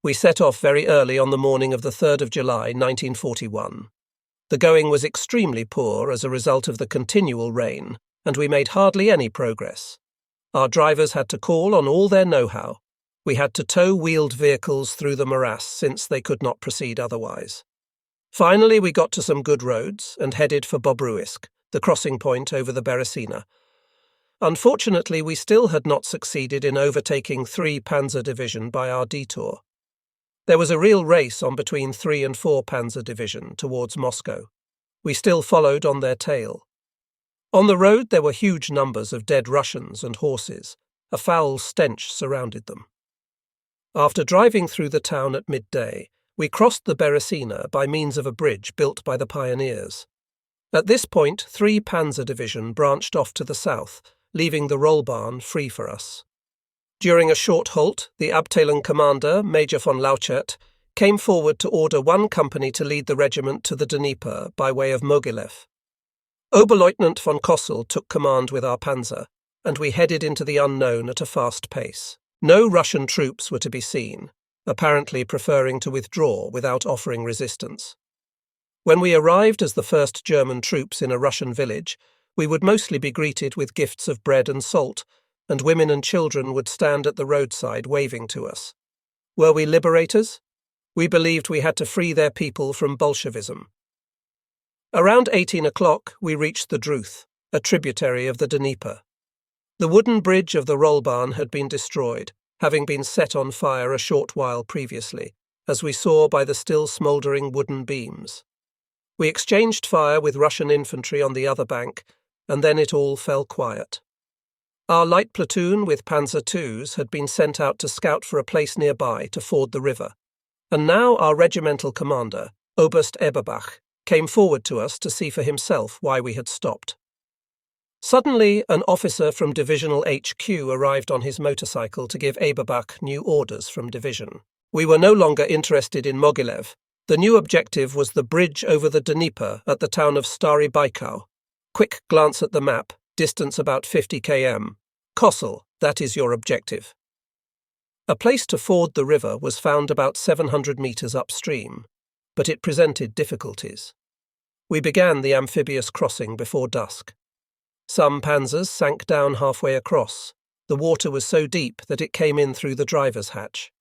We set off very early on the morning of the 3rd of July, 1941. The going was extremely poor as a result of the continual rain, and we made hardly any progress. Our drivers had to call on all their know-how. We had to tow wheeled vehicles through the morass since they could not proceed otherwise. Finally, we got to some good roads and headed for Bobruisk, the crossing point over the Beresina. Unfortunately, we still had not succeeded in overtaking 3 Panzer Division by our detour. There was a real race on between 3 and 4 Panzer Division towards Moscow. We still followed on their tail. On the road there were huge numbers of dead Russians and horses. A foul stench surrounded them. After driving through the town at midday, we crossed the Beresina by means of a bridge built by the pioneers. At this point, 3 Panzer Division branched off to the south, leaving the Rollbahn free for us. During a short halt, the Abteilung commander, Major von Lauchert, came forward to order 1 company to lead the regiment to the Dnieper by way of Mogilev. Oberleutnant von Kossel took command with our panzer, and we headed into the unknown at a fast pace. No Russian troops were to be seen, apparently preferring to withdraw without offering resistance. When we arrived as the first German troops in a Russian village, we would mostly be greeted with gifts of bread and salt, and women and children would stand at the roadside waving to us. Were we liberators? We believed we had to free their people from Bolshevism. Around 18 o'clock, we reached the Druth, a tributary of the Dnieper. The wooden bridge of the Rollbahn had been destroyed, having been set on fire a short while previously, as we saw by the still smouldering wooden beams. We exchanged fire with Russian infantry on the other bank, and then it all fell quiet. Our light platoon with Panzer IIs had been sent out to scout for a place nearby to ford the river, and now our regimental commander, Oberst Eberbach, came forward to us to see for himself why we had stopped. Suddenly, an officer from Divisional HQ arrived on his motorcycle to give Eberbach new orders from division. We were no longer interested in Mogilev. The new objective was the bridge over the Dnieper at the town of Stary Baikau. Quick glance at the map. Distance about 50 km. Kossel, that is your objective. A place to ford the river was found about 700 metres upstream, but it presented difficulties. We began the amphibious crossing before dusk. Some panzers sank down halfway across. The water was so deep that it came in through the driver's hatch.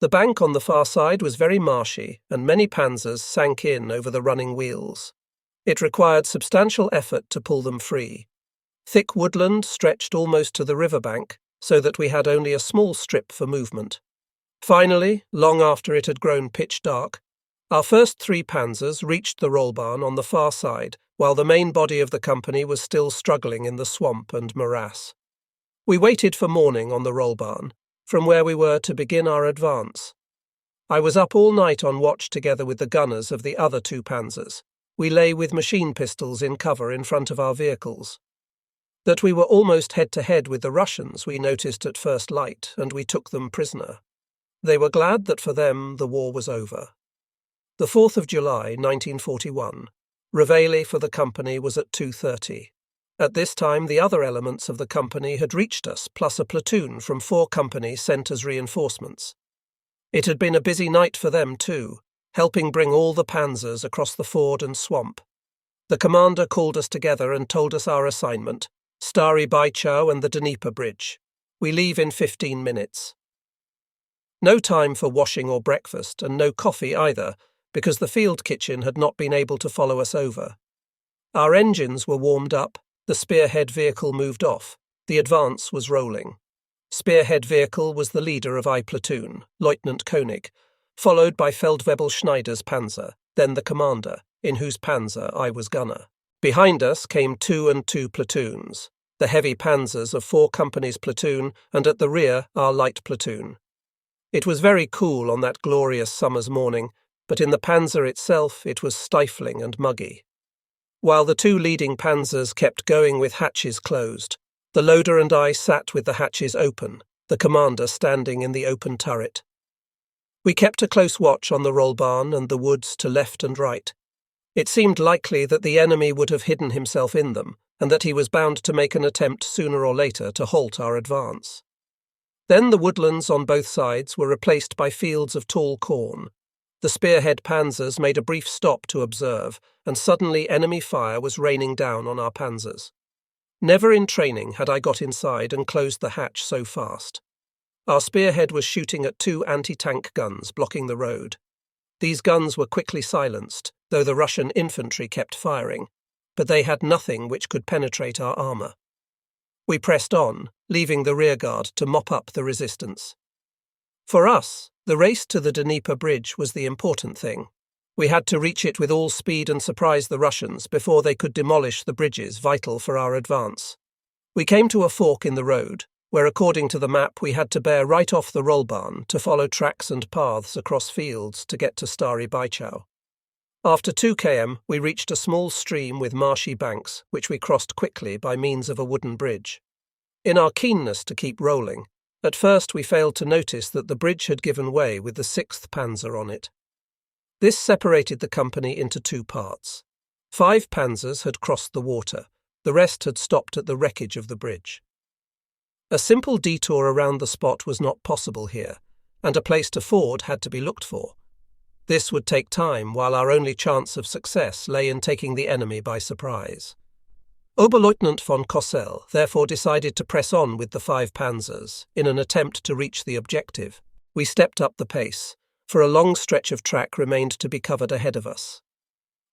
The bank on the far side was very marshy, and many panzers sank in over the running wheels. It required substantial effort to pull them free. Thick woodland stretched almost to the riverbank, so that we had only a small strip for movement. Finally, long after it had grown pitch dark, our first 3 panzers reached the Rollbahn on the far side, while the main body of the company was still struggling in the swamp and morass. We waited for morning on the Rollbahn, from where we were to begin our advance. I was up all night on watch together with the gunners of the other 2 panzers. We lay with machine pistols in cover in front of our vehicles. That we were almost head-to-head with the Russians we noticed at first light, and we took them prisoner. They were glad that for them the war was over. The 4th of July, 1941. Reveille for the company was at 2:30. At this time the other elements of the company had reached us, plus a platoon from 4 companies sent as reinforcements. It had been a busy night for them too, helping bring all the panzers across the ford and swamp. The commander called us together and told us our assignment: Stary Baikau and the Dnieper Bridge. We leave in 15 minutes. No time for washing or breakfast, and no coffee either, because the field kitchen had not been able to follow us over. Our engines were warmed up, the spearhead vehicle moved off, the advance was rolling. Spearhead vehicle was the leader of I platoon, Lieutenant Koenig, followed by Feldwebel Schneider's panzer, then the commander, in whose panzer I was gunner. Behind us came 2 and 2 platoons, the heavy panzers of 4 companies' platoon, and at the rear our light platoon. It was very cool on that glorious summer's morning, but in the panzer itself it was stifling and muggy. While the 2 leading panzers kept going with hatches closed, the loader and I sat with the hatches open, the commander standing in the open turret. We kept a close watch on the Rollbahn and the woods to left and right. It seemed likely that the enemy would have hidden himself in them, and that he was bound to make an attempt sooner or later to halt our advance. Then the woodlands on both sides were replaced by fields of tall corn. The spearhead panzers made a brief stop to observe, and suddenly enemy fire was raining down on our panzers. Never in training had I got inside and closed the hatch so fast. Our spearhead was shooting at 2 anti-tank guns blocking the road. These guns were quickly silenced, though the Russian infantry kept firing, but they had nothing which could penetrate our armour. We pressed on, leaving the rearguard to mop up the resistance. For us, the race to the Dnieper bridge was the important thing. We had to reach it with all speed and surprise the Russians before they could demolish the bridges vital for our advance. We came to a fork in the road, where according to the map we had to bear right off the Rollbahn to follow tracks and paths across fields to get to Stary Baichau. After 2 km, we reached a small stream with marshy banks, which we crossed quickly by means of a wooden bridge. In our keenness to keep rolling, at first we failed to notice that the bridge had given way with the 6th Panzer on it. This separated the company into 2 parts. 5 panzers had crossed the water, the rest had stopped at the wreckage of the bridge. A simple detour around the spot was not possible here, and a place to ford had to be looked for. This would take time, while our only chance of success lay in taking the enemy by surprise. Oberleutnant von Kossel therefore decided to press on with the 5 panzers in an attempt to reach the objective. We stepped up the pace, for a long stretch of track remained to be covered ahead of us.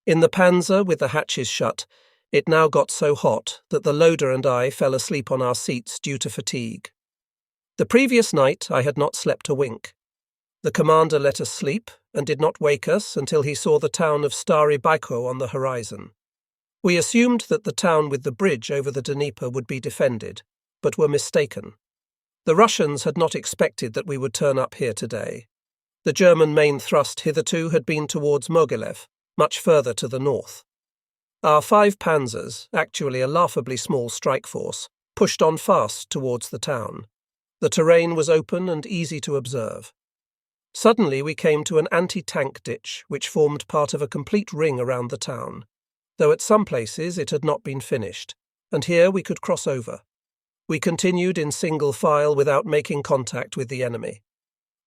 In the panzer with the hatches shut, it now got so hot that the loader and I fell asleep on our seats due to fatigue. The previous night I had not slept a wink. The commander let us sleep and did not wake us until he saw the town of Stary Baichau on the horizon. We assumed that the town with the bridge over the Dnieper would be defended, but were mistaken. The Russians had not expected that we would turn up here today. The German main thrust hitherto had been towards Mogilev, much further to the north. Our 5 panzers, actually a laughably small strike force, pushed on fast towards the town. The terrain was open and easy to observe. Suddenly we came to an anti-tank ditch which formed part of a complete ring around the town, though at some places it had not been finished, and here we could cross over. We continued in single file without making contact with the enemy.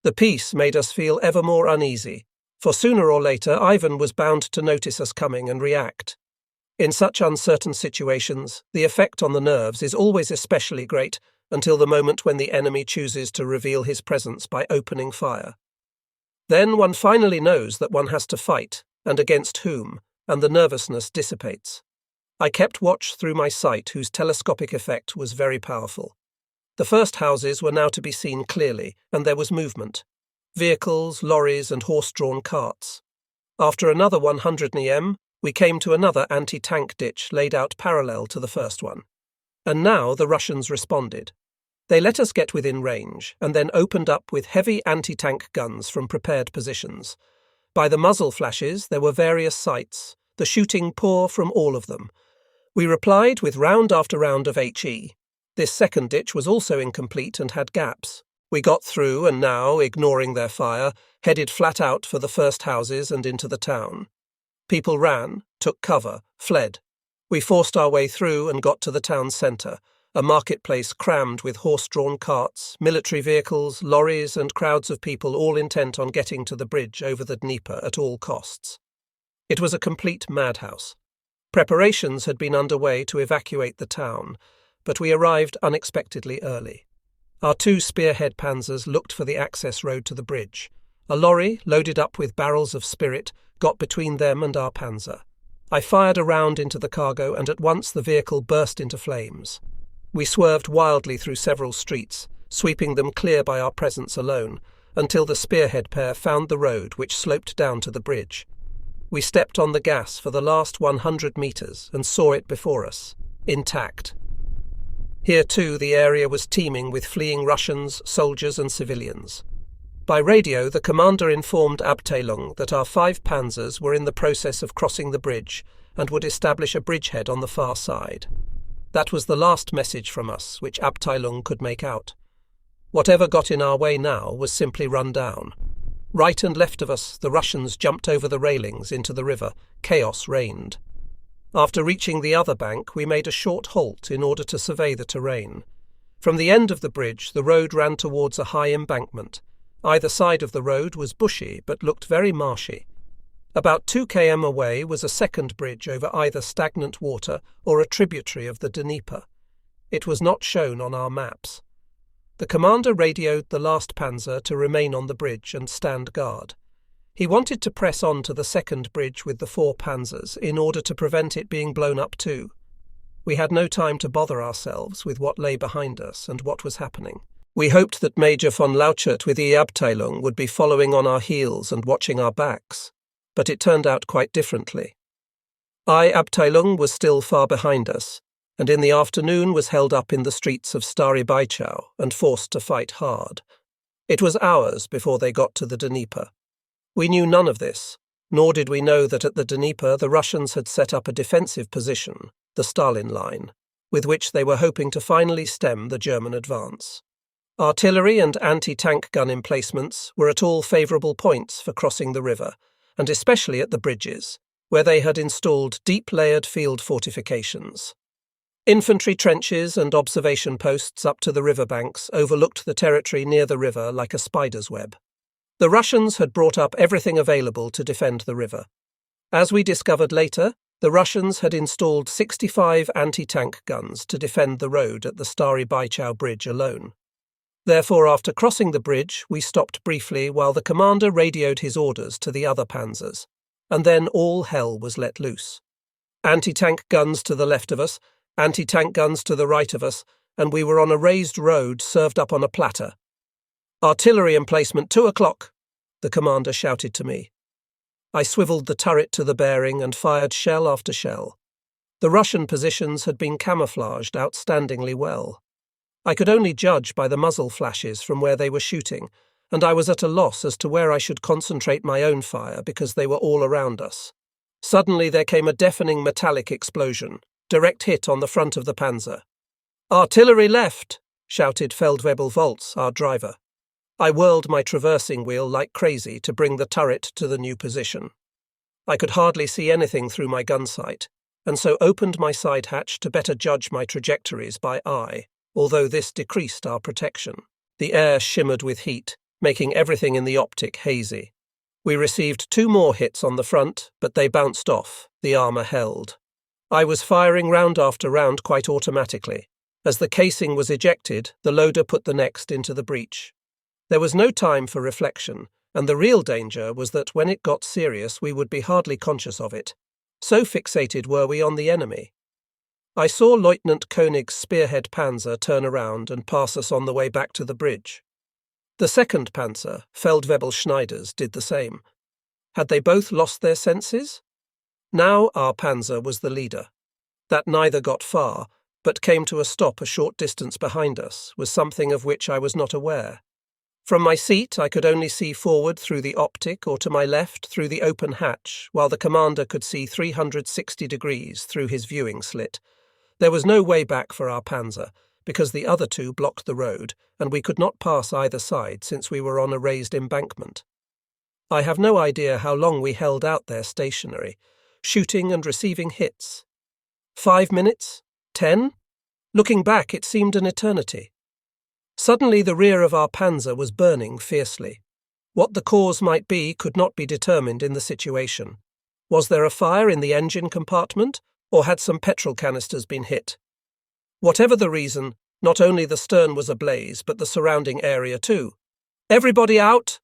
The peace made us feel ever more uneasy, for sooner or later Ivan was bound to notice us coming and react. In such uncertain situations, the effect on the nerves is always especially great until the moment when the enemy chooses to reveal his presence by opening fire. Then one finally knows that one has to fight, and against whom, and the nervousness dissipates. I kept watch through my sight, whose telescopic effect was very powerful. The first houses were now to be seen clearly, and there was movement. Vehicles, lorries, and horse-drawn carts. After another 100 nm, we came to another anti-tank ditch laid out parallel to the first one. And now the Russians responded. They let us get within range, and then opened up with heavy anti-tank guns from prepared positions. By the muzzle flashes there were various sights, the shooting poor from all of them. We replied with round after round of HE. This second ditch was also incomplete and had gaps. We got through and now, ignoring their fire, headed flat out for the first houses and into the town. People ran, took cover, fled. We forced our way through and got to the town centre, a marketplace crammed with horse-drawn carts, military vehicles, lorries and crowds of people all intent on getting to the bridge over the Dnieper at all costs. It was a complete madhouse. Preparations had been underway to evacuate the town, but we arrived unexpectedly early. Our 2 spearhead panzers looked for the access road to the bridge. A lorry, loaded up with barrels of spirit, got between them and our panzer. I fired a round into the cargo, and at once the vehicle burst into flames. We swerved wildly through several streets, sweeping them clear by our presence alone, until the spearhead pair found the road which sloped down to the bridge. We stepped on the gas for the last 100 metres and saw it before us, intact. Here too the area was teeming with fleeing Russians, soldiers and civilians. By radio the commander informed Abteilung that our 5 panzers were in the process of crossing the bridge and would establish a bridgehead on the far side. That was the last message from us which Abteilung could make out. Whatever got in our way now was simply run down. Right and left of us the Russians jumped over the railings into the river. Chaos reigned. After reaching the other bank we made a short halt in order to survey the terrain. From the end of the bridge, the road ran towards a high embankment. Either side of the road was bushy but looked very marshy. About 2 km away was a second bridge over either stagnant water or a tributary of the Dnieper. It was not shown on our maps. The commander radioed the last panzer to remain on the bridge and stand guard. He wanted to press on to the second bridge with the 4 panzers in order to prevent it being blown up too. We had no time to bother ourselves with what lay behind us and what was happening. We hoped that Major von Lauchert with the Abteilung would be following on our heels and watching our backs, but it turned out quite differently. I Abteilung was still far behind us, and in the afternoon was held up in the streets of Stary Baichau and forced to fight hard. It was hours before they got to the Dnieper. We knew none of this, nor did we know that at the Dnieper the Russians had set up a defensive position, the Stalin Line, with which they were hoping to finally stem the German advance. Artillery and anti-tank gun emplacements were at all favourable points for crossing the river, and especially at the bridges, where they had installed deep-layered field fortifications. Infantry trenches and observation posts up to the riverbanks overlooked the territory near the river like a spider's web. The Russians had brought up everything available to defend the river. As we discovered later, the Russians had installed 65 anti-tank guns to defend the road at the Stary Baichau bridge alone. Therefore, after crossing the bridge, we stopped briefly while the commander radioed his orders to the other panzers, and then all hell was let loose. Anti-tank guns to the left of us, anti-tank guns to the right of us, and we were on a raised road served up on a platter. "Artillery emplacement 2 o'clock, the commander shouted to me. I swiveled the turret to the bearing and fired shell after shell. The Russian positions had been camouflaged outstandingly well. I could only judge by the muzzle flashes from where they were shooting, and I was at a loss as to where I should concentrate my own fire because they were all around us. Suddenly there came a deafening metallic explosion, direct hit on the front of the panzer. "Artillery left!" shouted Feldwebel Volz, our driver. I whirled my traversing wheel like crazy to bring the turret to the new position. I could hardly see anything through my gun sight, and so opened my side hatch to better judge my trajectories by eye, although this decreased our protection. The air shimmered with heat, making everything in the optic hazy. We received 2 more hits on the front, but they bounced off, the armour held. I was firing round after round quite automatically. As the casing was ejected, the loader put the next into the breech. There was no time for reflection, and the real danger was that when it got serious we would be hardly conscious of it. So fixated were we on the enemy. I saw Lieutenant Koenig's spearhead panzer turn around and pass us on the way back to the bridge. The second panzer, Feldwebel Schneider's, did the same. Had they both lost their senses? Now our panzer was the leader. That neither got far, but came to a stop a short distance behind us, was something of which I was not aware. From my seat I could only see forward through the optic or to my left through the open hatch, while the commander could see 360 degrees through his viewing slit. There was no way back for our panzer, because the other 2 blocked the road, and we could not pass either side since we were on a raised embankment. I have no idea how long we held out there stationary, shooting and receiving hits. 5 minutes? 10? Looking back, it seemed an eternity. Suddenly the rear of our panzer was burning fiercely. What the cause might be could not be determined in the situation. Was there a fire in the engine compartment, or had some petrol canisters been hit? Whatever the reason, not only the stern was ablaze, but the surrounding area too. "Everybody out!"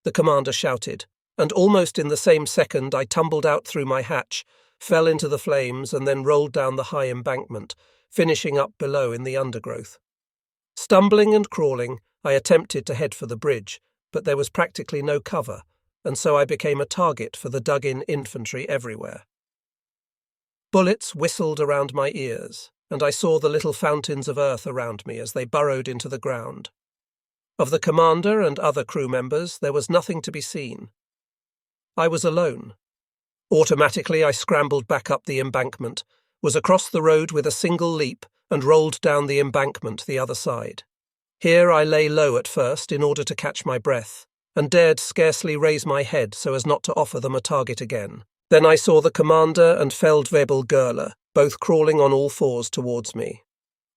the commander shouted, and almost in the same second I tumbled out through my hatch, fell into the flames, and then rolled down the high embankment, finishing up below in the undergrowth. Stumbling and crawling, I attempted to head for the bridge, but there was practically no cover, and so I became a target for the dug-in infantry everywhere. Bullets whistled around my ears, and I saw the little fountains of earth around me as they burrowed into the ground. Of the commander and other crew members, there was nothing to be seen. I was alone. Automatically I scrambled back up the embankment, was across the road with a single leap, and rolled down the embankment the other side. Here I lay low at first in order to catch my breath, and dared scarcely raise my head so as not to offer them a target again. Then I saw the commander and Feldwebel Görler, both crawling on all fours towards me.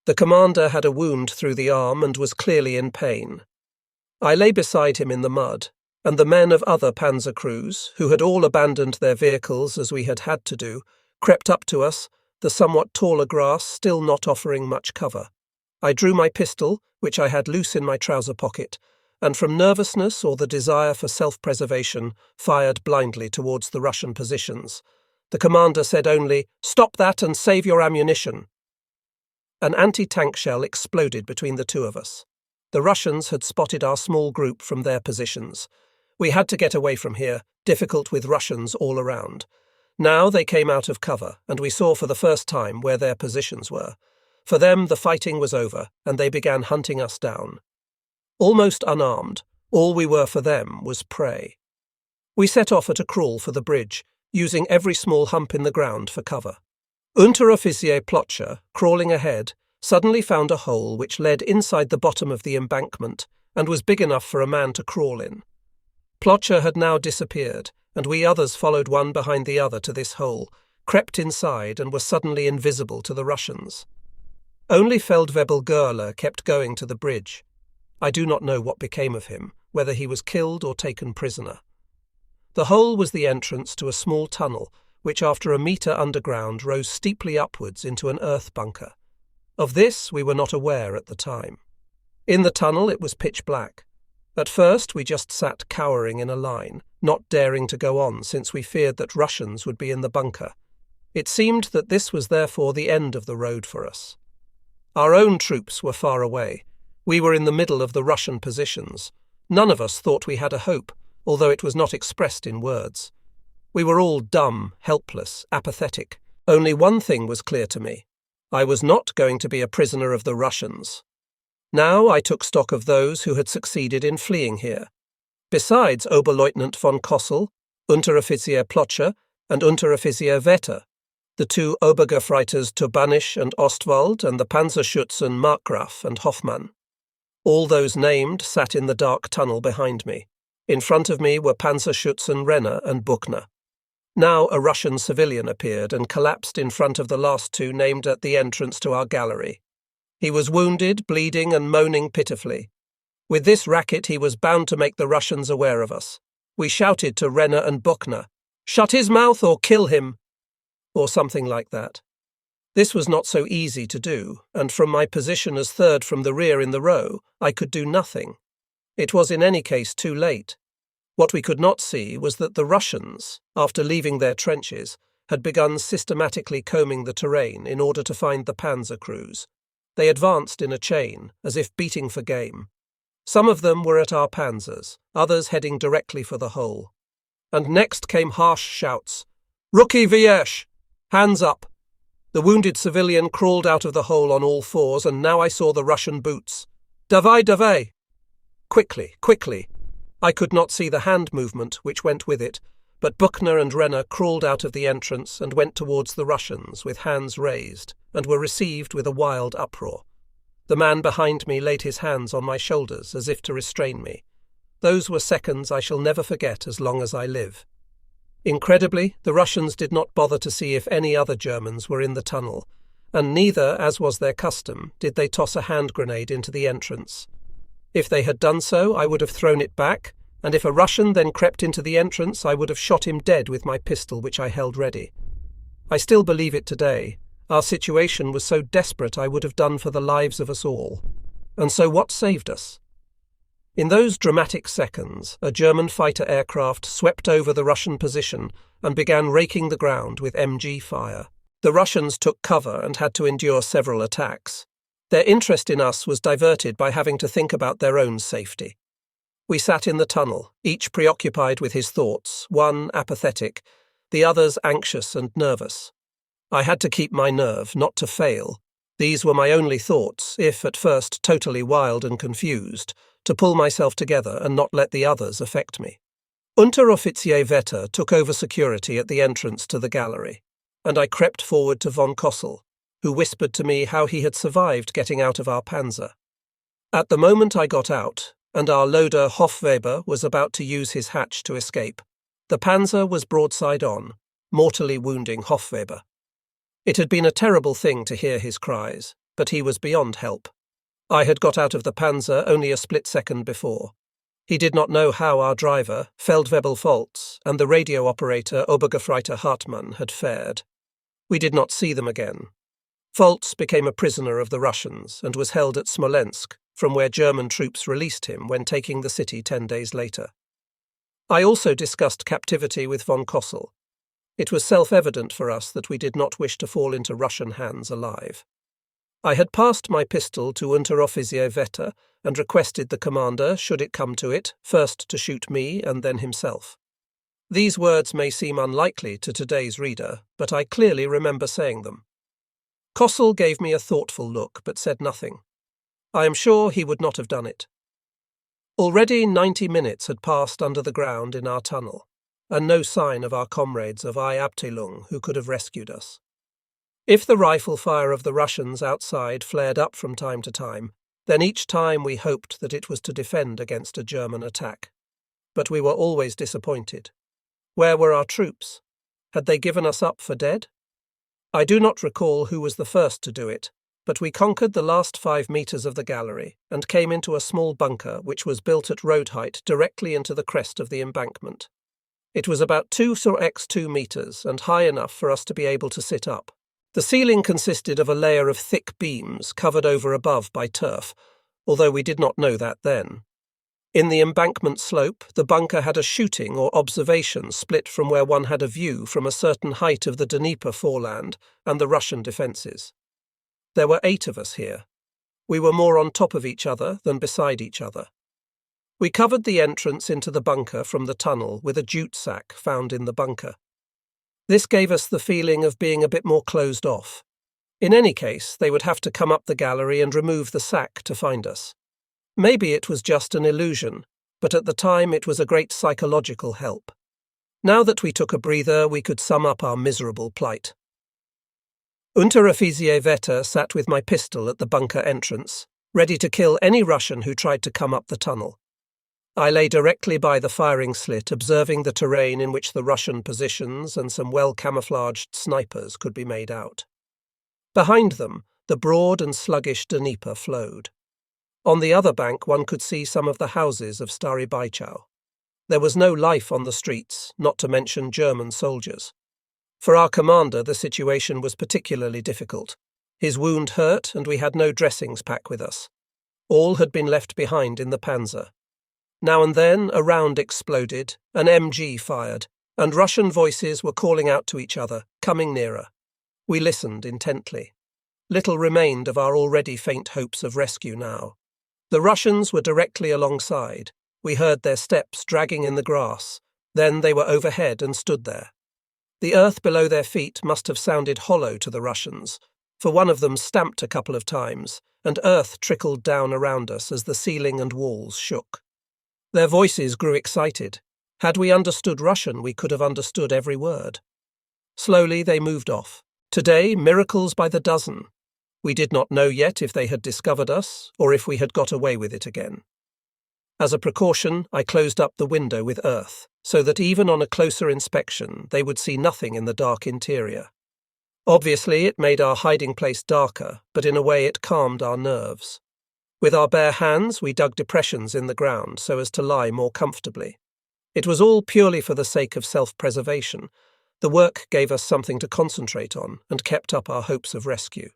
The commander had a wound through the arm and was clearly in pain. I lay beside him in the mud, and the men of other panzer crews, who had all abandoned their vehicles as we had had to do, crept up to us, the somewhat taller grass still not offering much cover. I drew my pistol, which I had loose in my trouser pocket, and from nervousness or the desire for self-preservation, fired blindly towards the Russian positions. The commander said only, "Stop that and save your ammunition." An anti-tank shell exploded between the two of us. The Russians had spotted our small group from their positions. We had to get away from here, difficult with Russians all around. Now they came out of cover, and we saw for the first time where their positions were. For them, the fighting was over, and they began hunting us down. Almost unarmed, all we were for them was prey. We set off at a crawl for the bridge, using every small hump in the ground for cover. Unteroffizier Plocher, crawling ahead, suddenly found a hole which led inside the bottom of the embankment and was big enough for a man to crawl in. Plocher had now disappeared, and we others followed one behind the other to this hole, crept inside and were suddenly invisible to the Russians. Only Feldwebel Görler kept going to the bridge. I do not know what became of him, whether he was killed or taken prisoner. The hole was the entrance to a small tunnel, which after a metre underground rose steeply upwards into an earth bunker. Of this we were not aware at the time. In the tunnel it was pitch black. At first we just sat cowering in a line, not daring to go on since we feared that Russians would be in the bunker. It seemed that this was therefore the end of the road for us. Our own troops were far away. We were in the middle of the Russian positions. None of us thought we had a hope, although it was not expressed in words. We were all dumb, helpless, apathetic. Only one thing was clear to me. I was not going to be a prisoner of the Russians. Now I took stock of those who had succeeded in fleeing here. Besides Oberleutnant von Kossel, Unteroffizier Plocher, and Unteroffizier Vetter, the two Obergefreiters Turbanisch and Ostwald, and the Panzerschützen Markgraf and Hoffmann. All those named sat in the dark tunnel behind me. In front of me were Panzerschützen Renner and Buchner. Now a Russian civilian appeared and collapsed in front of the last two named at the entrance to our gallery. He was wounded, bleeding and moaning pitifully. With this racket he was bound to make the Russians aware of us. We shouted to Renner and Buchner, "Shut his mouth or kill him!" or something like that. This was not so easy to do, and from my position as third from the rear in the row, I could do nothing. It was in any case too late. What we could not see was that the Russians, after leaving their trenches, had begun systematically combing the terrain in order to find the panzer crews. They advanced in a chain, as if beating for game. Some of them were at our panzers, others heading directly for the hole. And next came harsh shouts. "Ruki Viesh! Hands up!" The wounded civilian crawled out of the hole on all fours, and now I saw the Russian boots. "Davai, davai!" Quickly, quickly! I could not see the hand movement which went with it, but Buchner and Renner crawled out of the entrance and went towards the Russians with hands raised, and were received with a wild uproar. The man behind me laid his hands on my shoulders as if to restrain me. Those were seconds I shall never forget as long as I live. Incredibly, the Russians did not bother to see if any other Germans were in the tunnel, and neither, as was their custom, did they toss a hand grenade into the entrance. If they had done so, I would have thrown it back, and if a Russian then crept into the entrance, I would have shot him dead with my pistol which I held ready. I still believe it today. Our situation was so desperate I would have done for the lives of us all. And so what saved us? In those dramatic seconds, a German fighter aircraft swept over the Russian position and began raking the ground with MG fire. The Russians took cover and had to endure several attacks. Their interest in us was diverted by having to think about their own safety. We sat in the tunnel, each preoccupied with his thoughts, one apathetic, the others anxious and nervous. I had to keep my nerve, not to fail. These were my only thoughts, if at first totally wild and confused, to pull myself together and not let the others affect me. Unteroffizier Vetter took over security at the entrance to the gallery, and I crept forward to von Kossel, who whispered to me how he had survived getting out of our panzer. At the moment I got out, and our loader Hofweber was about to use his hatch to escape, the panzer was broadside on, mortally wounding Hofweber. It had been a terrible thing to hear his cries. but he was beyond help. I had got out of the Panzer only a split second before. He did not know how our driver, Feldwebel Volz, and the radio operator Obergefreiter Hartmann had fared. We did not see them again. Volz became a prisoner of the Russians and was held at Smolensk, from where German troops released him when taking the city 10 days later. I also discussed captivity with von Kossel. It was self-evident for us that we did not wish to fall into Russian hands alive. I had passed my pistol to Unteroffizier Vetter and requested the commander, should it come to it, first to shoot me and then himself. These words may seem unlikely to today's reader, but I clearly remember saying them. Kossel gave me a thoughtful look, but said nothing. I am sure he would not have done it. Already 90 minutes had passed under the ground in our tunnel, and no sign of our comrades of I Abteilung who could have rescued us. If the rifle fire of the Russians outside flared up from time to time, then each time we hoped that it was to defend against a German attack. But we were always disappointed. Where were our troops? Had they given us up for dead? I do not recall who was the first to do it, but we conquered the last 5 meters of the gallery and came into a small bunker which was built at road height directly into the crest of the embankment. It was about 2x2 meters and high enough for us to be able to sit up. The ceiling consisted of a layer of thick beams covered over above by turf, although we did not know that then. In the embankment slope, the bunker had a shooting or observation split from where one had a view from a certain height of the Dnieper foreland and the Russian defences. There were 8 of us here. We were more on top of each other than beside each other. We covered the entrance into the bunker from the tunnel with a jute sack found in the bunker. This gave us the feeling of being a bit more closed off. In any case, they would have to come up the gallery and remove the sack to find us. Maybe it was just an illusion, but at the time it was a great psychological help. Now that we took a breather, we could sum up our miserable plight. Unteroffizier Vetter sat with my pistol at the bunker entrance, ready to kill any Russian who tried to come up the tunnel. I lay directly by the firing slit, observing the terrain in which the Russian positions and some well-camouflaged snipers could be made out. Behind them, the broad and sluggish Dnieper flowed. On the other bank one could see some of the houses of Stary Baichau. There was no life on the streets, not to mention German soldiers. For our commander the situation was particularly difficult. His wound hurt and we had no dressings pack with us. All had been left behind in the Panzer. Now and then a round exploded, an MG fired, and Russian voices were calling out to each other, coming nearer. We listened intently. Little remained of our already faint hopes of rescue now. The Russians were directly alongside. We heard their steps dragging in the grass. Then they were overhead and stood there. The earth below their feet must have sounded hollow to the Russians, for one of them stamped a couple of times, and earth trickled down around us as the ceiling and walls shook. Their voices grew excited. Had we understood Russian, we could have understood every word. Slowly they moved off. Today, miracles by the dozen. We did not know yet if they had discovered us, or if we had got away with it again. As a precaution, I closed up the window with earth, so that even on a closer inspection they would see nothing in the dark interior. Obviously, it made our hiding place darker, but in a way it calmed our nerves. With our bare hands, we dug depressions in the ground so as to lie more comfortably. It was all purely for the sake of self-preservation. The work gave us something to concentrate on and kept up our hopes of rescue.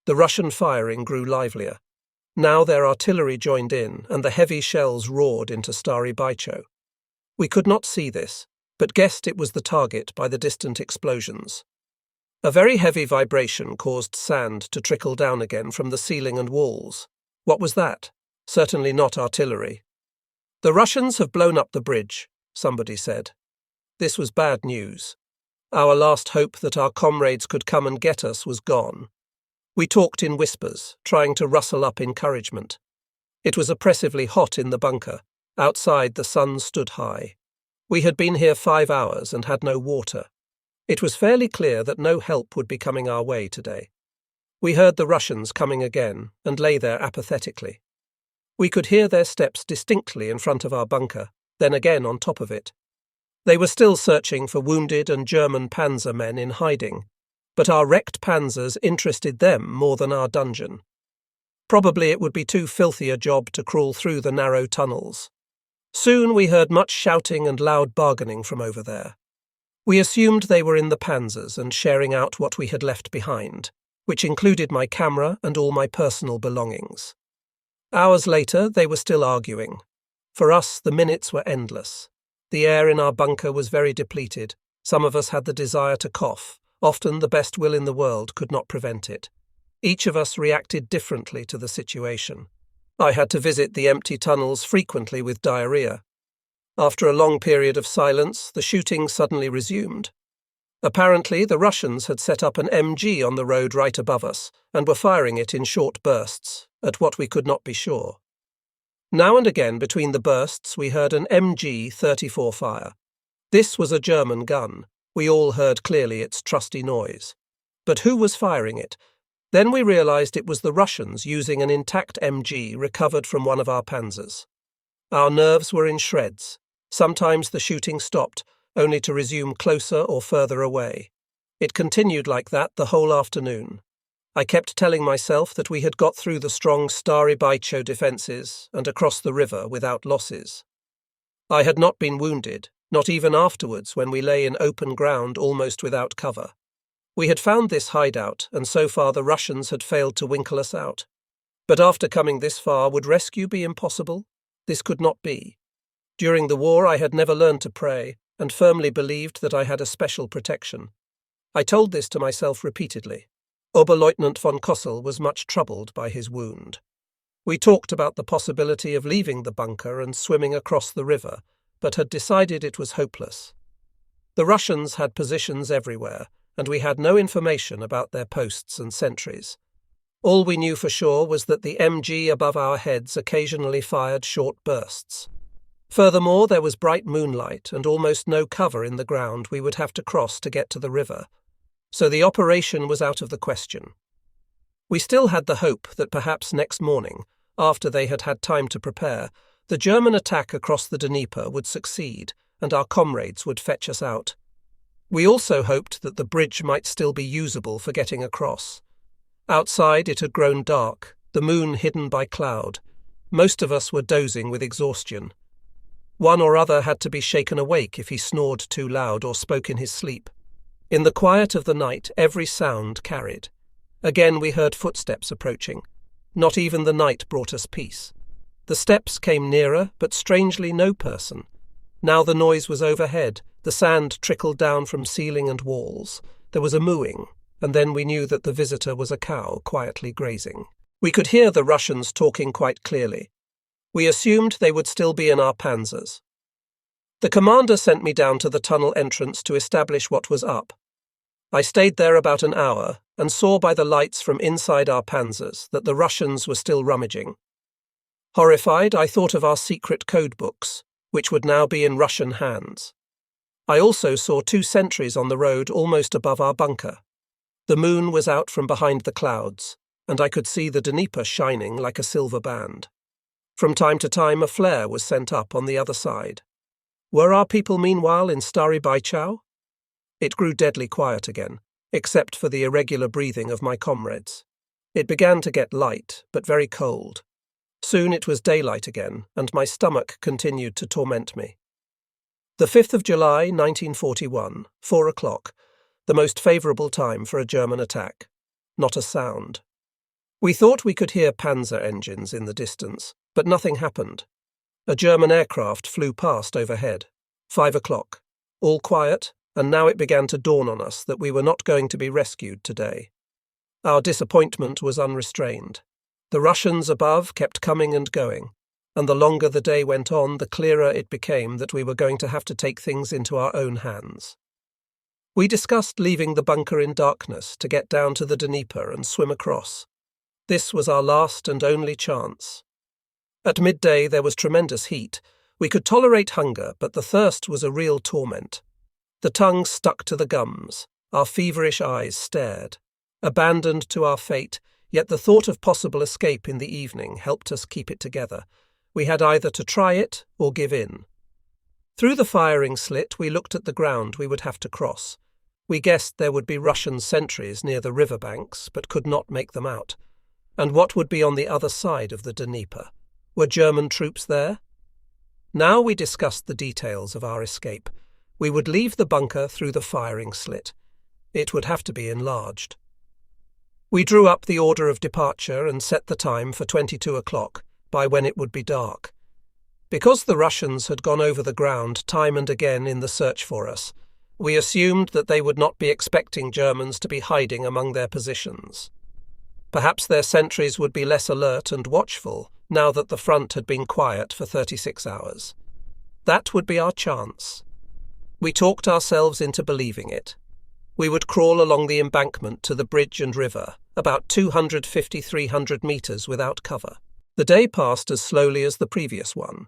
The Russian firing grew livelier. Now their artillery joined in, and the heavy shells roared into Stary Baichau. We could not see this, but guessed it was the target by the distant explosions. A very heavy vibration caused sand to trickle down again from the ceiling and walls. What was that? Certainly not artillery. The Russians have blown up the bridge, somebody said. This was bad news. Our last hope that our comrades could come and get us was gone. We talked in whispers, trying to rustle up encouragement. It was oppressively hot in the bunker. Outside the sun stood high. We had been here 5 hours and had no water. It was fairly clear that no help would be coming our way today. We heard the Russians coming again and lay there apathetically. We could hear their steps distinctly in front of our bunker, then again on top of it. They were still searching for wounded and German panzer men in hiding. but our wrecked panzers interested them more than our dungeon. Probably it would be too filthy a job to crawl through the narrow tunnels. Soon we heard much shouting and loud bargaining from over there. We assumed they were in the panzers and sharing out what we had left behind, which included my camera and all my personal belongings. Hours later, they were still arguing. For us, the minutes were endless. The air in our bunker was very depleted. Some of us had the desire to cough. Often the best will in the world could not prevent it. Each of us reacted differently to the situation. I had to visit the empty tunnels frequently with diarrhea. After a long period of silence, the shooting suddenly resumed. Apparently, the Russians had set up an MG on the road right above us and were firing it in short bursts, at what we could not be sure. Now and again between the bursts we heard an MG-34 fire. This was a German gun. We all heard clearly its trusty noise. But who was firing it? Then we realized it was the Russians using an intact MG recovered from one of our panzers. Our nerves were in shreds. Sometimes the shooting stopped, only to resume closer or further away. It continued like that the whole afternoon. I kept telling myself that we had got through the strong Stary Baicho defences and across the river without losses. I had not been wounded, not even afterwards when we lay in open ground almost without cover. We had found this hideout, and so far the Russians had failed to winkle us out. But after coming this far, would rescue be impossible? This could not be. During the war I had never learned to pray, and firmly believed that I had a special protection. I told this to myself repeatedly. Oberleutnant von Kossel was much troubled by his wound. We talked about the possibility of leaving the bunker and swimming across the river, but had decided it was hopeless. The Russians had positions everywhere, and we had no information about their posts and sentries. All we knew for sure was that the MG above our heads occasionally fired short bursts. Furthermore, there was bright moonlight and almost no cover in the ground we would have to cross to get to the river, so the operation was out of the question. We still had the hope that perhaps next morning, after they had had time to prepare, the German attack across the Dnieper would succeed and our comrades would fetch us out. We also hoped that the bridge might still be usable for getting across. Outside it had grown dark, the moon hidden by cloud. Most of us were dozing with exhaustion. One or other had to be shaken awake if he snored too loud or spoke in his sleep. In the quiet of the night, every sound carried. Again we heard footsteps approaching. Not even the night brought us peace. The steps came nearer, but strangely no person. Now the noise was overhead. The sand trickled down from ceiling and walls. There was a mooing, and then we knew that the visitor was a cow quietly grazing. We could hear the Russians talking quite clearly. We assumed they would still be in our panzers. The commander sent me down to the tunnel entrance to establish what was up. I stayed there about an hour and saw by the lights from inside our panzers that the Russians were still rummaging. Horrified, I thought of our secret code books, which would now be in Russian hands. I also saw 2 sentries on the road almost above our bunker. The moon was out from behind the clouds, and I could see the Dnieper shining like a silver band. From time to time a flare was sent up on the other side. Were our people meanwhile in Stary Baicho? It grew deadly quiet again, except for the irregular breathing of my comrades. It began to get light, but very cold. Soon it was daylight again, and my stomach continued to torment me. The 5th of July, 1941, 4 o'clock, the most favourable time for a German attack. Not a sound. We thought we could hear panzer engines in the distance, but nothing happened. A German aircraft flew past overhead. 5 o'clock. All quiet, and now it began to dawn on us that we were not going to be rescued today. Our disappointment was unrestrained. The Russians above kept coming and going, and the longer the day went on, the clearer it became that we were going to have to take things into our own hands. We discussed leaving the bunker in darkness to get down to the Dnieper and swim across. This was our last and only chance. At midday there was tremendous heat. We could tolerate hunger, but the thirst was a real torment. The tongue stuck to the gums. Our feverish eyes stared. Abandoned to our fate, yet the thought of possible escape in the evening helped us keep it together. We had either to try it or give in. Through the firing slit we looked at the ground we would have to cross. We guessed there would be Russian sentries near the riverbanks, but could not make them out. And what would be on the other side of the Dnieper? Were German troops there? Now we discussed the details of our escape. We would leave the bunker through the firing slit. It would have to be enlarged. We drew up the order of departure and set the time for 22 o'clock, by when it would be dark. Because the Russians had gone over the ground time and again in the search for us, we assumed that they would not be expecting Germans to be hiding among their positions. Perhaps their sentries would be less alert and watchful now that the front had been quiet for 36 hours. That would be our chance. We talked ourselves into believing it. We would crawl along the embankment to the bridge and river, about 250-300 metres without cover. The day passed as slowly as the previous one.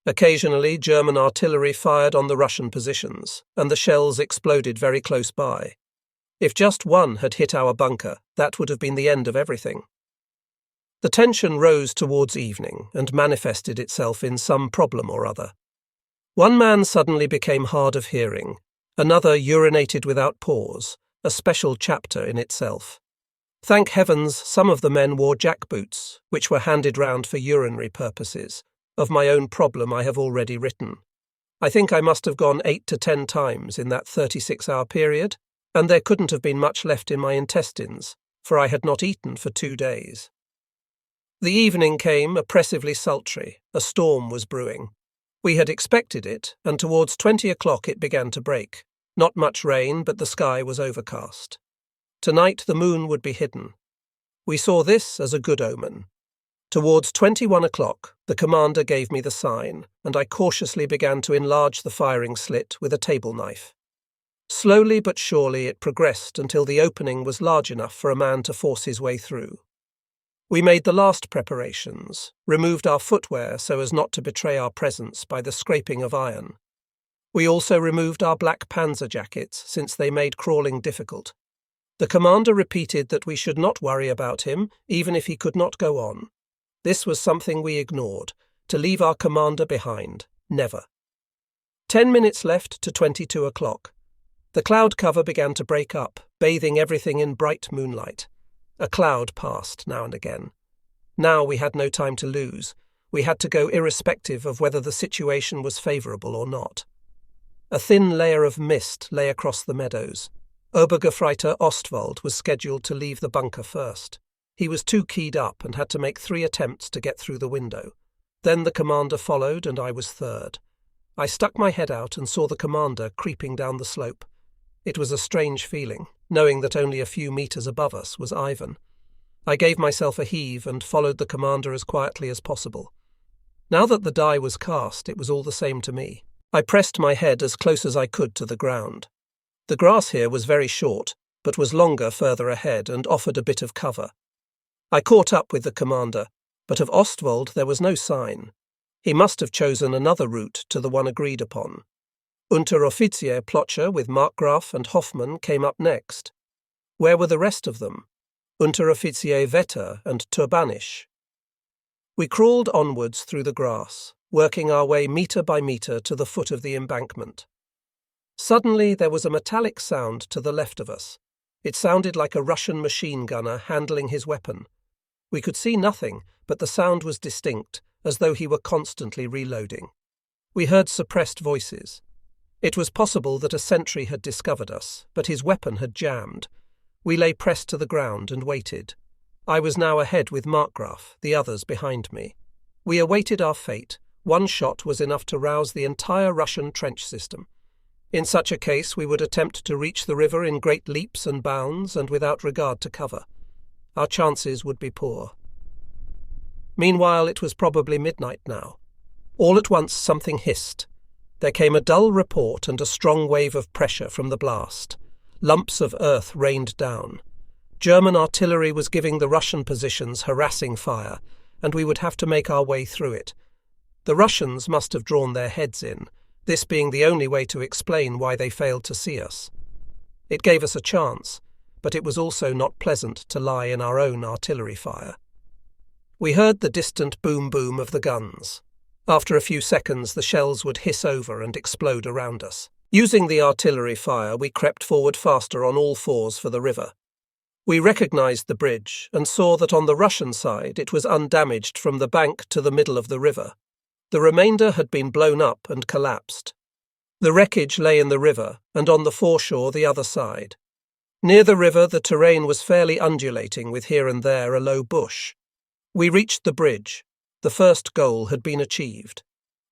Occasionally, German artillery fired on the Russian positions, and the shells exploded very close by. If just one had hit our bunker, that would have been the end of everything. The tension rose towards evening and manifested itself in some problem or other. One man suddenly became hard of hearing, another urinated without pause, a special chapter in itself. Thank heavens, some of the men wore jackboots, which were handed round for urinary purposes. Of my own problem I have already written. I think I must have gone 8 to 10 times in that 36-hour period, and there couldn't have been much left in my intestines, for I had not eaten for 2 days. The evening came oppressively sultry. A storm was brewing. We had expected it, and towards 20 o'clock it began to break. Not much rain, but the sky was overcast. Tonight the moon would be hidden. We saw this as a good omen. Towards 21 o'clock, the commander gave me the sign, and I cautiously began to enlarge the firing slit with a table knife. Slowly but surely it progressed until the opening was large enough for a man to force his way through. We made the last preparations, removed our footwear so as not to betray our presence by the scraping of iron. We also removed our black panzer jackets, since they made crawling difficult. The commander repeated that we should not worry about him, even if he could not go on. This was something we ignored. To leave our commander behind. Never. 10 minutes left to 22 o'clock. The cloud cover began to break up, bathing everything in bright moonlight. A cloud passed now and again. Now we had no time to lose. We had to go irrespective of whether the situation was favourable or not. A thin layer of mist lay across the meadows. Obergefreiter Ostwald was scheduled to leave the bunker first. He was too keyed up and had to make 3 attempts to get through the window. Then the commander followed, and I was third. I stuck my head out and saw the commander creeping down the slope. It was a strange feeling, knowing that only a few metres above us was Ivan. I gave myself a heave and followed the commander as quietly as possible. Now that the die was cast, it was all the same to me. I pressed my head as close as I could to the ground. The grass here was very short, but was longer further ahead and offered a bit of cover. I caught up with the commander, but of Ostwald there was no sign. He must have chosen another route to the one agreed upon. Unteroffizier Plocher with Markgraf and Hoffmann came up next. Where were the rest of them? Unteroffizier Vetter and Turbanisch. We crawled onwards through the grass, working our way metre by metre to the foot of the embankment. Suddenly there was a metallic sound to the left of us. It sounded like a Russian machine gunner handling his weapon. We could see nothing, but the sound was distinct, as though he were constantly reloading. We heard suppressed voices. It was possible that a sentry had discovered us, but his weapon had jammed. We lay pressed to the ground and waited. I was now ahead with Markgraf, the others behind me. We awaited our fate. One shot was enough to rouse the entire Russian trench system. In such a case we would attempt to reach the river in great leaps and bounds and without regard to cover. Our chances would be poor. Meanwhile it was probably midnight now. All at once something hissed. There came a dull report and a strong wave of pressure from the blast. Lumps of earth rained down. German artillery was giving the Russian positions harassing fire, and we would have to make our way through it. The Russians must have drawn their heads in, this being the only way to explain why they failed to see us. It gave us a chance, but it was also not pleasant to lie in our own artillery fire. We heard the distant boom-boom of the guns. After a few seconds the shells would hiss over and explode around us. Using the artillery fire, we crept forward faster on all fours for the river. We recognized the bridge and saw that on the Russian side it was undamaged from the bank to the middle of the river. The remainder had been blown up and collapsed. The wreckage lay in the river and on the foreshore the other side. Near the river the terrain was fairly undulating with here and there a low bush. We reached the bridge. The first goal had been achieved.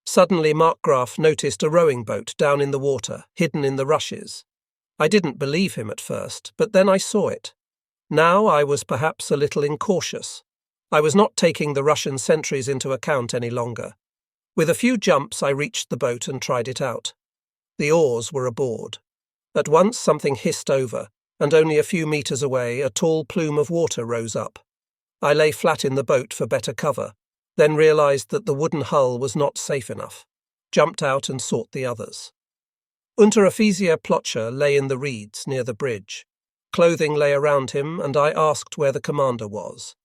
Suddenly Markgraf noticed a rowing boat down in the water, hidden in the rushes. I didn't believe him at first, but then I saw it. Now I was perhaps a little incautious. I was not taking the Russian sentries into account any longer. With a few jumps I reached the boat and tried it out. The oars were aboard. At once something hissed over, and only a few meters away a tall plume of water rose up. I lay flat in the boat for better cover, then realized that the wooden hull was not safe enough, jumped out and sought the others. Unteroffizier Plocher lay in the reeds near the bridge. Clothing lay around him, and I asked where the commander was.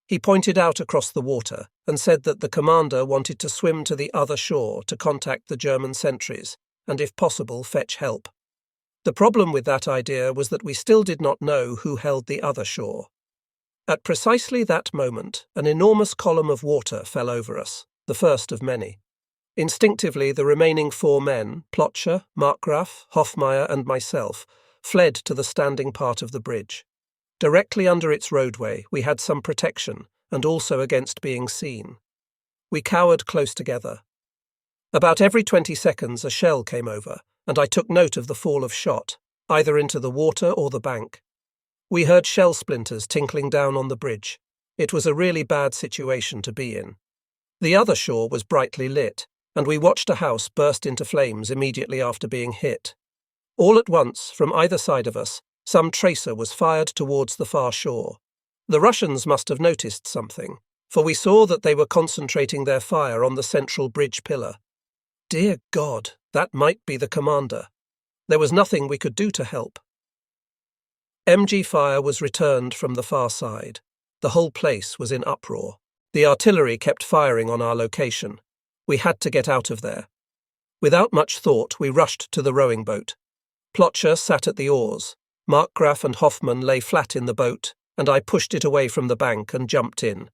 He pointed out across the water and said that the commander wanted to swim to the other shore to contact the German sentries and, if possible, fetch help. The problem with that idea was that we still did not know who held the other shore. At precisely that moment, an enormous column of water fell over us, the first of many. Instinctively, the remaining 4 men, Plocher, Markgraf, Hofmeyer, and myself, fled to the standing part of the bridge. Directly under its roadway, we had some protection, and also against being seen. We cowered close together. About every 20 seconds a shell came over, and I took note of the fall of shot, either into the water or the bank. We heard shell splinters tinkling down on the bridge. It was a really bad situation to be in. The other shore was brightly lit, and we watched a house burst into flames immediately after being hit. All at once, from either side of us, some tracer was fired towards the far shore. The Russians must have noticed something, for we saw that they were concentrating their fire on the central bridge pillar. Dear God, that might be the commander. There was nothing we could do to help. MG fire was returned from the far side. The whole place was in uproar. The artillery kept firing on our location. We had to get out of there. Without much thought, we rushed to the rowing boat. Plocher sat at the oars. Markgraf and Hoffmann lay flat in the boat, and I pushed it away from the bank and jumped in.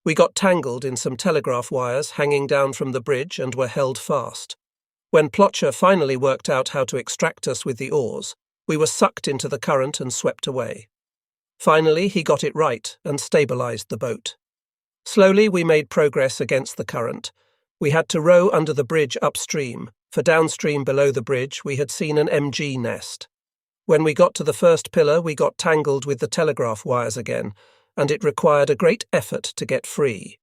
We got tangled in some telegraph wires hanging down from the bridge and were held fast. When Plocher finally worked out how to extract us with the oars, we were sucked into the current and swept away. Finally, he got it right and stabilized the boat. Slowly we made progress against the current. We had to row under the bridge upstream, for downstream below the bridge we had seen an MG nest. When we got to the first pillar, we got tangled with the telegraph wires again, and it required a great effort to get free.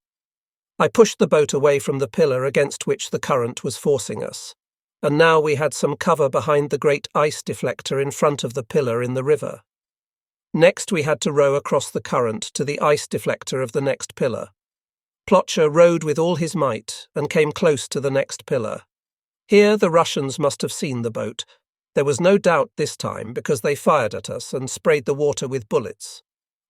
I pushed the boat away from the pillar against which the current was forcing us, and now we had some cover behind the great ice deflector in front of the pillar in the river. Next we had to row across the current to the ice deflector of the next pillar. Plocher rowed with all his might and came close to the next pillar. Here the Russians must have seen the boat. There was no doubt this time because they fired at us and sprayed the water with bullets.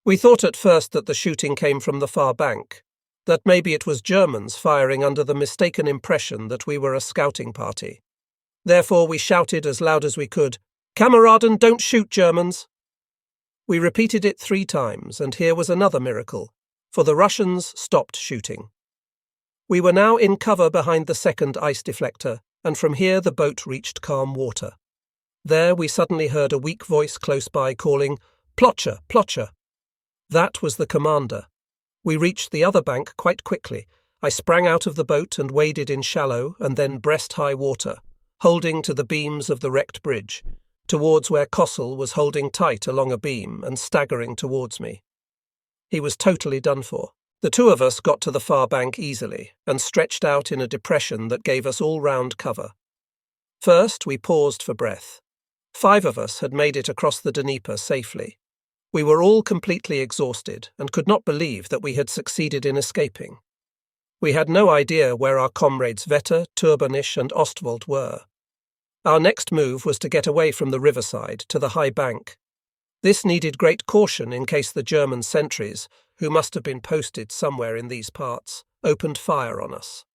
We thought at first that the shooting came from the far bank, that maybe it was Germans firing under the mistaken impression that we were a scouting party. Therefore we shouted as loud as we could, "Kameraden, don't shoot, Germans!" We repeated it 3 times, and here was another miracle, for the Russians stopped shooting. We were now in cover behind the second ice deflector, and from here the boat reached calm water. There we suddenly heard a weak voice close by calling, "Plocher, Plocher!" That was the commander. We reached the other bank quite quickly. I sprang out of the boat and waded in shallow and then breast-high water, holding to the beams of the wrecked bridge, towards where Kossel was holding tight along a beam and staggering towards me. He was totally done for. The 2 of us got to the far bank easily and stretched out in a depression that gave us all-round cover. First, we paused for breath. 5 of us had made it across the Dnieper safely. We were all completely exhausted and could not believe that we had succeeded in escaping. We had no idea where our comrades Vetter, Turbanisch and Ostwald were. Our next move was to get away from the riverside to the high bank. This needed great caution in case the German sentries, who must have been posted somewhere in these parts, opened fire on us.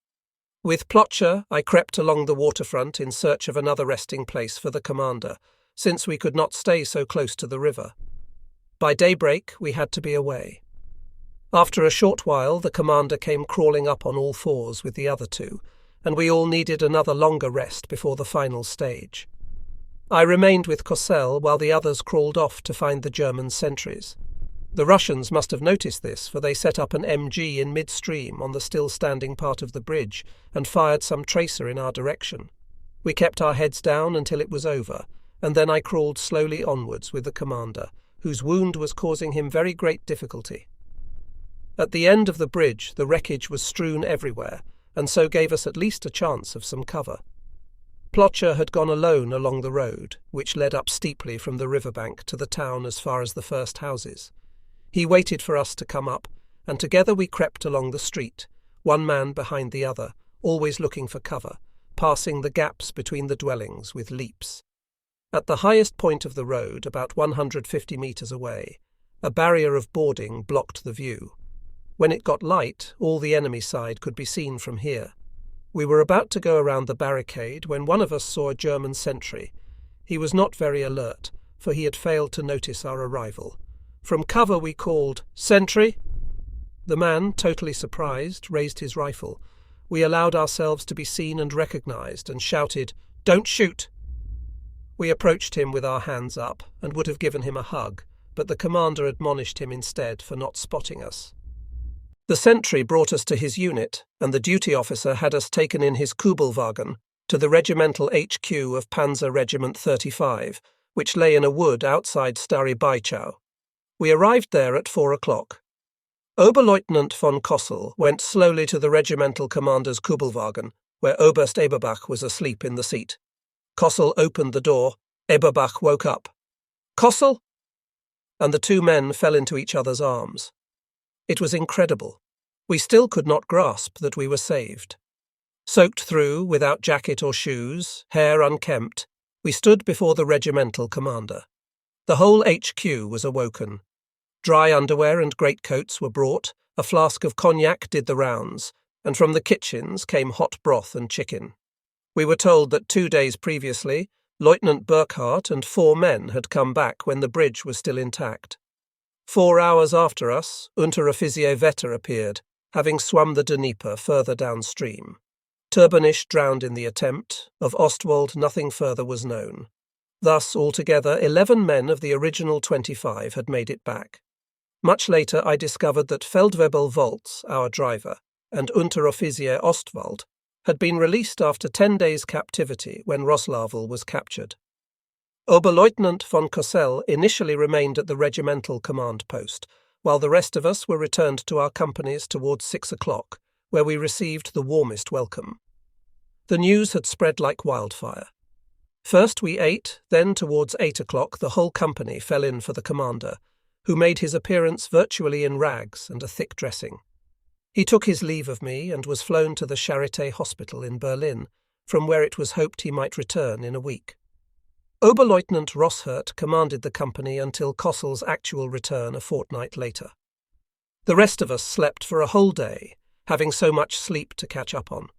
With Plocher, I crept along the waterfront in search of another resting place for the commander, since we could not stay so close to the river. By daybreak, we had to be away. After a short while, the commander came crawling up on all fours with the other two, and we all needed another longer rest before the final stage. I remained with Kossel while the others crawled off to find the German sentries. The Russians must have noticed this, for they set up an MG in midstream on the still-standing part of the bridge and fired some tracer in our direction. We kept our heads down until it was over, and then I crawled slowly onwards with the commander, whose wound was causing him very great difficulty. At the end of the bridge, the wreckage was strewn everywhere, and so gave us at least a chance of some cover. Plocher had gone alone along the road, which led up steeply from the riverbank to the town as far as the first houses. He waited for us to come up, and together we crept along the street, one man behind the other, always looking for cover, passing the gaps between the dwellings with leaps. At the highest point of the road, about 150 metres away, a barrier of boarding blocked the view. When it got light, all the enemy side could be seen from here. We were about to go around the barricade when one of us saw a German sentry. He was not very alert, for he had failed to notice our arrival. From cover we called, "Sentry!" The man, totally surprised, raised his rifle. We allowed ourselves to be seen and recognised and shouted, "Don't shoot!" We approached him with our hands up and would have given him a hug, but the commander admonished him instead for not spotting us. The sentry brought us to his unit, and the duty officer had us taken in his Kubelwagen to the regimental HQ of Panzer Regiment 35, which lay in a wood outside Stary Bajau. We arrived there at 4 o'clock. Oberleutnant von Kossel went slowly to the regimental commander's Kubelwagen, where Oberst Eberbach was asleep in the seat. Kossel opened the door. Eberbach woke up. "Kossel!" And the two men fell into each other's arms. It was incredible. We still could not grasp that we were saved. Soaked through, without jacket or shoes, hair unkempt, we stood before the regimental commander. The whole HQ was awoken. Dry underwear and greatcoats were brought, a flask of cognac did the rounds, and from the kitchens came hot broth and chicken. We were told that 2 days previously, Lieutenant Burkhardt and 4 men had come back when the bridge was still intact. 4 hours after us, Unteroffizier Vetter appeared, having swum the Dnieper further downstream. Turbanisch drowned in the attempt. Of Ostwald nothing further was known. Thus, altogether, 11 men of the original 25 had made it back. Much later I discovered that Feldwebel Volz, our driver, and Unteroffizier Ostwald had been released after 10 days' captivity when Roslavel was captured. Oberleutnant von Kossel initially remained at the regimental command post, while the rest of us were returned to our companies towards 6 o'clock, where we received the warmest welcome. The news had spread like wildfire. First we ate, then towards 8 o'clock the whole company fell in for the commander, who made his appearance virtually in rags and a thick dressing. He took his leave of me and was flown to the Charité Hospital in Berlin, from where it was hoped he might return in a week. Oberleutnant Rosshert commanded the company until Kossel's actual return a fortnight later. The rest of us slept for a whole day, having so much sleep to catch up on.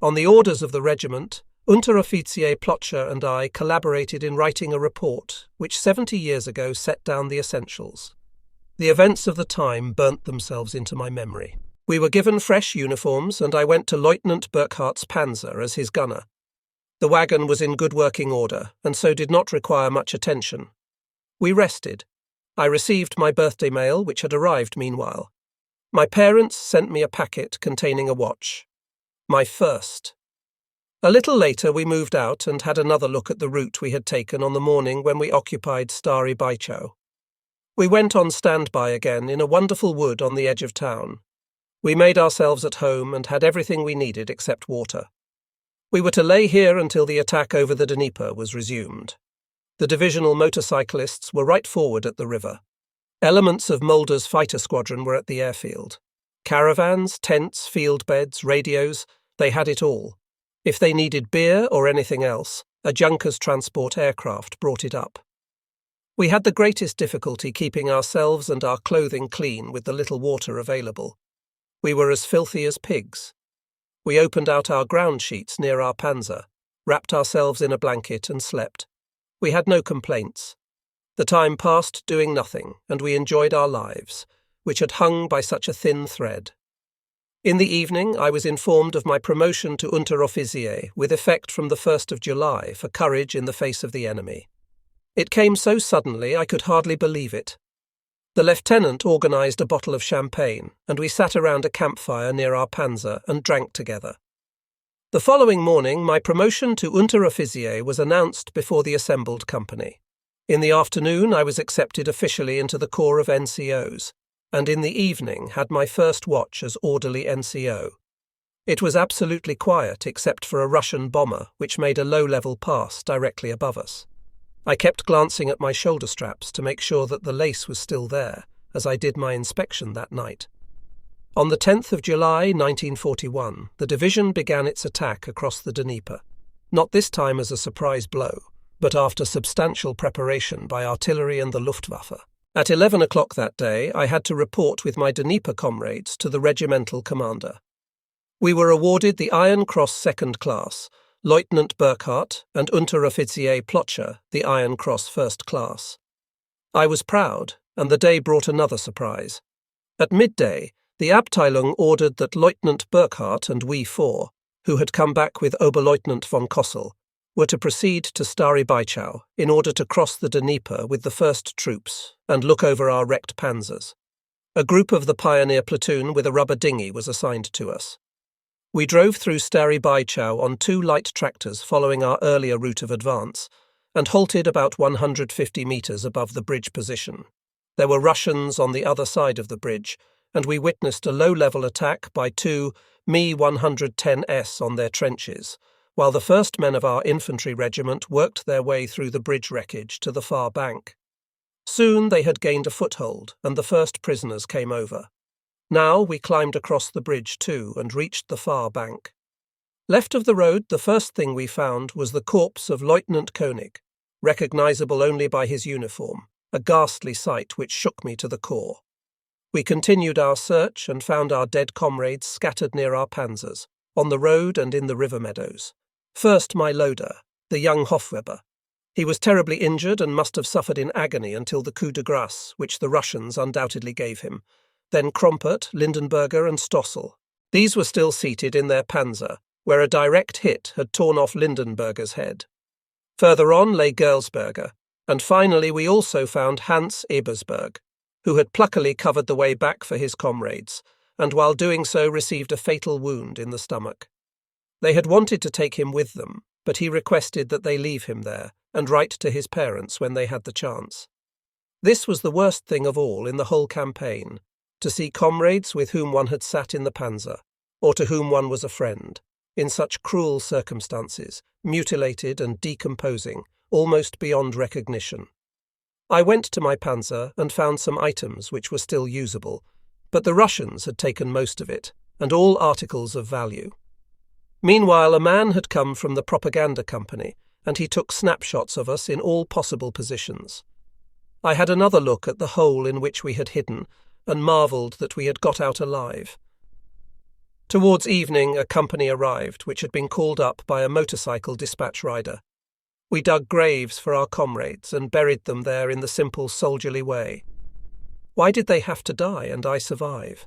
On the orders of the regiment, Unteroffizier Plocher and I collaborated in writing a report which 70 years ago set down the essentials. The events of the time burnt themselves into my memory. We were given fresh uniforms, and I went to Lieutenant Burkhardt's Panzer as his gunner. The wagon was in good working order, and so did not require much attention. We rested. I received my birthday mail, which had arrived meanwhile. My parents sent me a packet containing a watch. My first. A little later we moved out and had another look at the route we had taken on the morning when we occupied Stary Bajau. We went on standby again in a wonderful wood on the edge of town. We made ourselves at home and had everything we needed except water. We were to lay here until the attack over the Dnieper was resumed. The divisional motorcyclists were right forward at the river. Elements of Mulder's fighter squadron were at the airfield. Caravans, tents, field beds, radios, they had it all. If they needed beer or anything else, a Junkers transport aircraft brought it up. We had the greatest difficulty keeping ourselves and our clothing clean with the little water available. We were as filthy as pigs. We opened out our ground sheets near our panzer, wrapped ourselves in a blanket and slept. We had no complaints. The time passed doing nothing, and we enjoyed our lives, which had hung by such a thin thread. In the evening, I was informed of my promotion to Unteroffizier with effect from the 1st of July for courage in the face of the enemy. It came so suddenly I could hardly believe it. The lieutenant organised a bottle of champagne, and we sat around a campfire near our panzer and drank together. The following morning, my promotion to Unteroffizier was announced before the assembled company. In the afternoon, I was accepted officially into the Corps of NCOs, and in the evening had my first watch as orderly NCO. It was absolutely quiet except for a Russian bomber which made a low-level pass directly above us. I kept glancing at my shoulder straps to make sure that the lace was still there, as I did my inspection that night. On the 10th of July 1941, the division began its attack across the Dnieper, not this time as a surprise blow, but after substantial preparation by artillery and the Luftwaffe. At 11 o'clock that day, I had to report with my Dnieper comrades to the regimental commander. We were awarded the Iron Cross Second Class, Lieutenant Burkhardt and Unteroffizier Plocher the Iron Cross First Class. I was proud, and the day brought another surprise. At midday, the Abteilung ordered that Lieutenant Burkhardt and we four, who had come back with Oberleutnant von Kossel, were to proceed to Stary Baichau in order to cross the Dnieper with the first troops and look over our wrecked panzers. A group of the pioneer platoon with a rubber dinghy was assigned to us. We drove through Stary Baichau on 2 light tractors following our earlier route of advance and halted about 150 metres above the bridge position. There were Russians on the other side of the bridge, and we witnessed a low-level attack by 2 Me-110s on their trenches, while the first men of our infantry regiment worked their way through the bridge wreckage to the far bank. Soon they had gained a foothold, and the first prisoners came over. Now we climbed across the bridge too and reached the far bank. Left of the road, the first thing we found was the corpse of Lieutenant Koenig, recognisable only by his uniform, a ghastly sight which shook me to the core. We continued our search and found our dead comrades scattered near our panzers, on the road and in the river meadows. First my loader, the young Hofweber. He was terribly injured and must have suffered in agony until the coup de grâce, which the Russians undoubtedly gave him. Then Krompert, Lindenberger and Stossel. These were still seated in their panzer, where a direct hit had torn off Lindenberger's head. Further on lay Gersberger, and finally we also found Hans Ebersberg, who had pluckily covered the way back for his comrades, and while doing so received a fatal wound in the stomach. They had wanted to take him with them, but he requested that they leave him there and write to his parents when they had the chance. This was the worst thing of all in the whole campaign, to see comrades with whom one had sat in the panzer, or to whom one was a friend, in such cruel circumstances, mutilated and decomposing, almost beyond recognition. I went to my panzer and found some items which were still usable, but the Russians had taken most of it, and all articles of value. Meanwhile, a man had come from the propaganda company, and he took snapshots of us in all possible positions. I had another look at the hole in which we had hidden, and marvelled that we had got out alive. Towards evening, a company arrived, which had been called up by a motorcycle dispatch rider. We dug graves for our comrades and buried them there in the simple soldierly way. Why did they have to die and I survive?